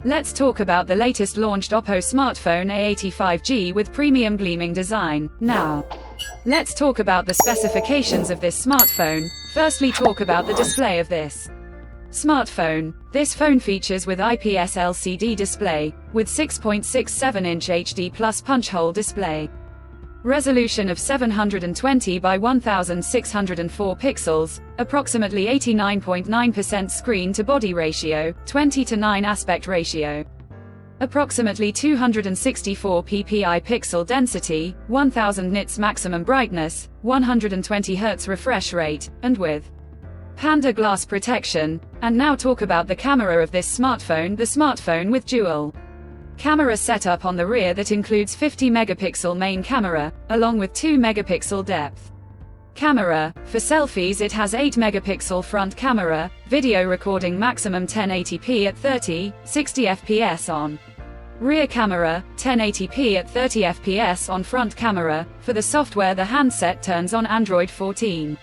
Let's talk about the latest launched OPPO smartphone A80 5G with premium gleaming design. Now, let's talk about the specifications of this smartphone. Firstly, talk about the display of this smartphone. This phone features with IPS LCD display, with 6.67-inch HD plus punch hole display. Resolution of 720 by 1604 pixels, approximately 89.9% screen-to-body ratio, 20:9 aspect ratio. Approximately 264 ppi pixel density, 1000 nits maximum brightness, 120 Hz refresh rate, and with Panda glass protection. And now talk about the camera of this smartphone. The smartphone with dual camera setup on the rear that includes 50 megapixel main camera, along with 2 megapixel depth camera. For selfies it has 8 megapixel front camera, video recording maximum 1080p at 30-60 fps on rear camera, 1080p at 30 fps on front camera. For the software, the handset turns on Android 14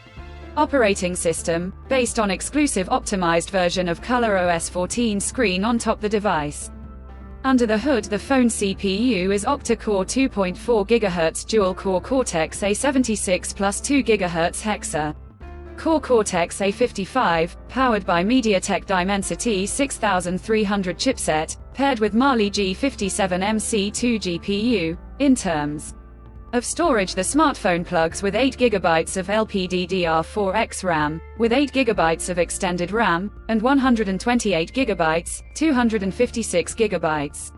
operating system, based on exclusive optimized version of ColorOS 14 screen on top the device. Under the hood, the phone CPU is octa-core 2.4 GHz dual-core Cortex A76 plus 2 GHz hexa core Cortex A55, powered by MediaTek Dimensity 6300 chipset, paired with Mali G57MC2 GPU. In terms of storage, the smartphone plugs with 8 GB of LPDDR4X RAM, with 8 GB of extended RAM, and 128 GB, 256 GB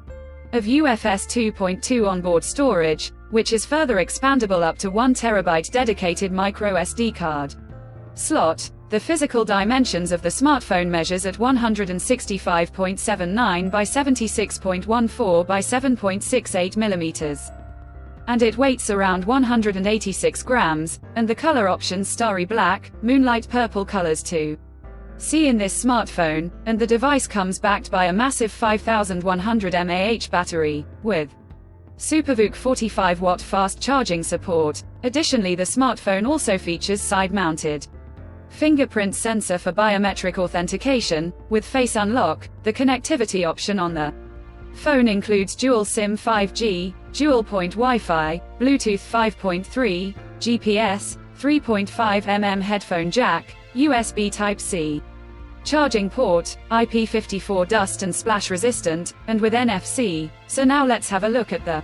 of UFS 2.2 onboard storage, which is further expandable up to 1 TB dedicated microSD card slot. The physical dimensions of the smartphone measures at 165.79 by 76.14 by 7.68 mm. And it weighs around 186 grams, and the color options starry black, moonlight purple colors to see in this smartphone, and the device comes backed by a massive 5100 mAh battery, with SuperVOOC 45-watt fast charging support. Additionally, the smartphone also features side-mounted fingerprint sensor for biometric authentication, with face unlock. The connectivity option on the phone includes dual SIM 5G, dual-point Wi-Fi, Bluetooth 5.3, GPS, 3.5mm headphone jack, USB Type-C charging port, IP54 dust and splash resistant, and with NFC. So now let's have a look at the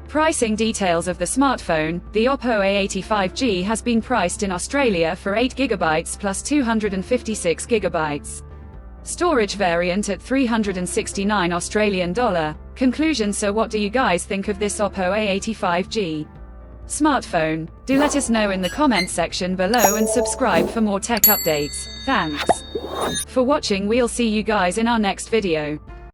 pricing details of the smartphone. The OPPO A80 5G has been priced in Australia for 8 GB plus 256 GB. Storage variant at 369 Australian dollar. Conclusion: so what do you guys think of this OPPO A80 5G smartphone? Do let us know in the comment section below and subscribe for more tech updates. Thanks for watching. We'll see you guys in our next video.